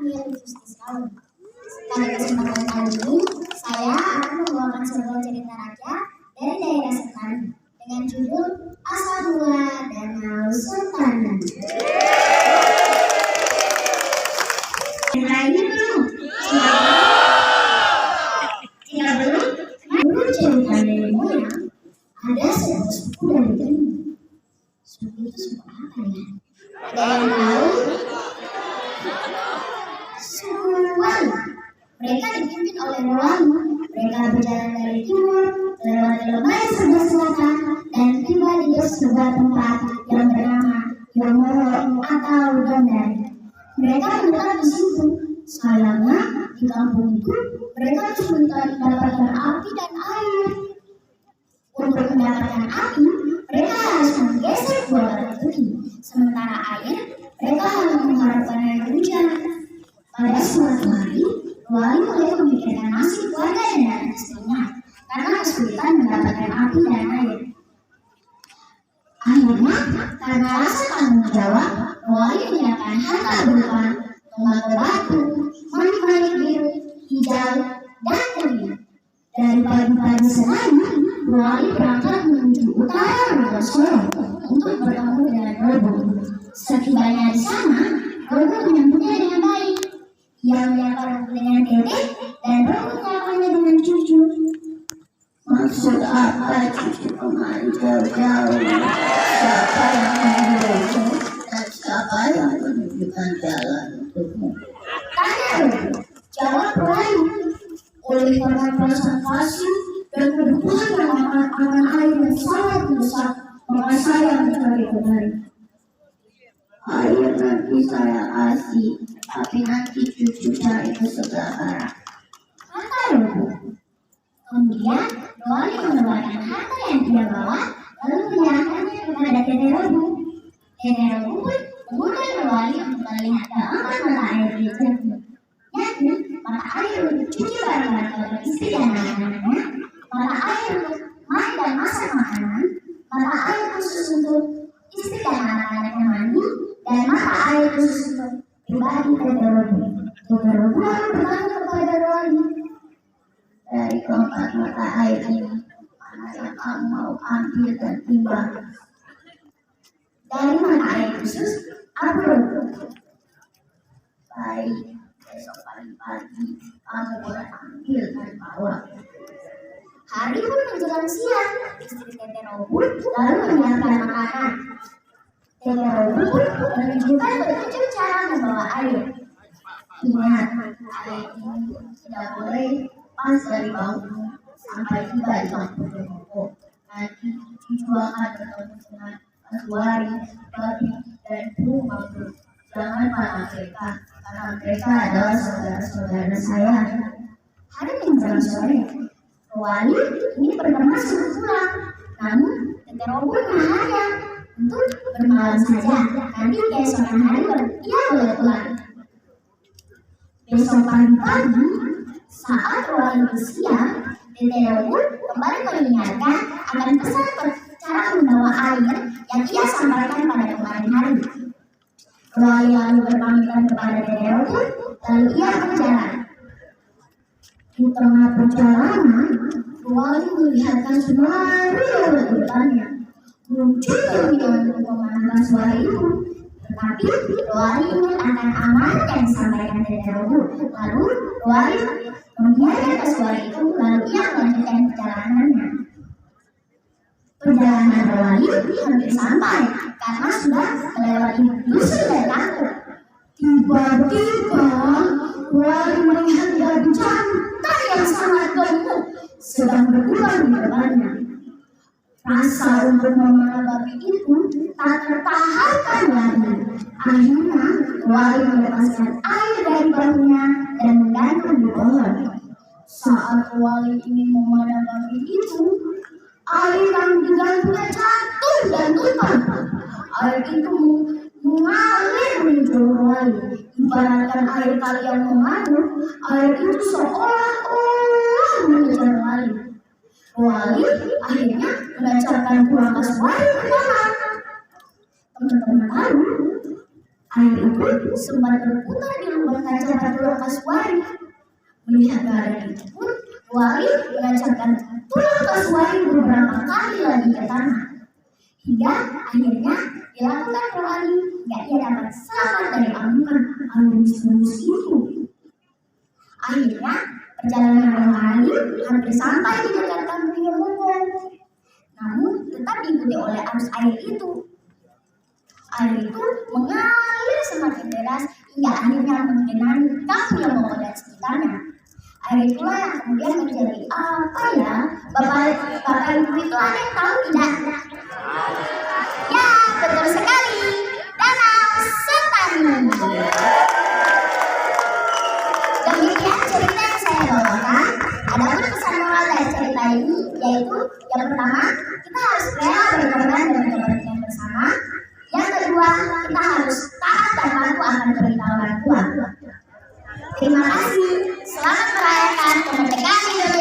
memilih Gusti Saul. Pada kesempatan kali ini, saya akan membawakan sebuah cerita rakyat dari daerah Sentani dengan judul Asal Mula Danau Sentani. Yang lainnya belum? Jika belum, menurut cerita nenek moyang, ada sebuah suku dari timur. Suku itu suku apa ya? Ada yang tahu? Suku Wali. Mereka dipimpin oleh Wali. Mereka berjalan dari timur, melewati lembah sebelah selatan, dan tiba di sebuah tempat yang bernama Yomoro atau Gondari. Mereka menetap di situ. Sayangnya, di kampung itu mereka kesulitan mendapatkan api dan air. Untuk mendapatkan api, mereka harus menggeser buah batu tuki. Sementara air, mereka harus mengharapkan air hujan. Pada suatu hari, Wali mulai memikirkan nasib keluarga dan anak istrinya karena kesulitan mendapatkan api dan air. Akhirnya, karena rasa tanggung jawab, Wali menyiapkan harta berupa tombak batu, manik-manik biru, hijau, dan kuning. Dari pagi-pagi Senin, Wali berangkat menuju utara Wonosobo untuk bertemu dengan Robo. Setibanya di sana, Robo menyambutnya dengan baik. Ia menyapa Robo dengan dedek dan Robo menyapanya dengan cucu. Maksud apa cucu kemari jauh-jauh? Siapa yang membuatmu dan siapa yang menunjukkan jalan untukmu? Tanya Robo, jawab Wali. Oleh karena perasaan kasih dan kebutuhan yang akan air yang sangat besar, maka saya mencari kembali. Air nanti saya kasih, tapi nanti cucu cari ke sebelah barat. Kata Robo. Kemudian Wali mengeluarkan harta yang dia bawa, lalu menyerahkannya kepada Nenek Robo. Nenek Robo pun mengundang Wali untuk melihat keempat mata air di jernih, yakni mata air untuk cuci barang-barang kotor istri dan anak-anaknya, mata air untuk main dan masak makanan, mata air khusus untuk istri dan anak-anaknya mandi, dan mata air khusus untuk pribadi Nenek Robo. Nenek Robo bertanya kepada Wali, Dari keempat mata air ini, mana yang kamu mau ambil dan timbang? dari mata air khusus, apa Robo? Baik, besok pagi-pagi kamu boleh ambil dan bawa. Hari pun menjelang siang, istri Nenek Robo lalu menyiapkan makanan. Nenek Robo pun menunjukkan petunjuk cara membawa air. Ingat, air ini tidak boleh pas dari baumu sampai tiba di kampung Jomoko. Nanti cucu akan bertemu dengan Aswari, Babi, dan Bu Mabrur. Jangan marah mereka, karena mereka adalah saudara-saudara saya. Hari menjelang sore, Wali ingin berkemas untuk pulang. Namun, Nenek Robo menahannya untuk bermalam saja. Nanti keesokan hari ia boleh pulang. Besok pagi-pagi, saat Wali bersiap, Nenek Robo kembali mengingatkan akan pesan cara membawa air yang ia sampaikan pada kemarin hari. Wali lalu berpamitan kepada Nenek Robo, lalu ia berjalan. Di tengah perjalanan, Wali melihatkan suara di depannya. Muncul keinginan untuk memanahkan suara itu. Tetapi Wali ingat akan amanat yang disampaikan Nenek Robo. Lalu Wali membiarkan suara itu, lalu ia melanjutkan perjalanannya. Perjalanan Wali hampir sampai karena sudah melewati dusun dan kampung. Tiba-tiba Wali melihat gadis jantan yang sangat gemuk sedang berkubang di depannya. Rasa untuk memanah babi itu tak tertahankan lagi. Akhirnya Wali melepaskan air dari bahunya dan menggantung di pohon. Saat Wali ingin memanah babi itu, air yang digantungnya jatuh dan tumpah. Air itu mengalir menuju Wali. Ibaratkan air kali yang mengalir, air itu seolah-olah mengejar Wali. Wali akhirnya melancarkan kurangkas Wali pertama. Teman-teman tahu, air itu sempat berputar di lubang kaca pada pulang kasuari. Melihat keadaan itu pun, Wali mengajarkan pulang kasuari beberapa kali lagi ke tanah. Hingga akhirnya dilakukan kembali hingga ia dapat selamat dari amukan alus itu. Akhirnya perjalanan Wali hampir sampai di dekat kampungnya Momo. Namun tetap diikuti oleh arus air itu. Air itu mengalir semakin deras hingga akhirnya menggenangi kampungnya Momo dan sekitarnya. Air itulah yang kemudian menjadi apa ya? Bapak Ibu itu ada yang tahu tidak? Ya, betul sekali. Danau Sentani. Demikian cerita yang saya bawakan. Adapun pesan moral dari cerita ini yaitu yang pertama, kita harus rela berkorban demi kepentingan bersama. Yang kedua, kita harus taat dan patuh akan perintah orang tua. Terima kasih. Selamat merayakan kemerdekaan Indonesia.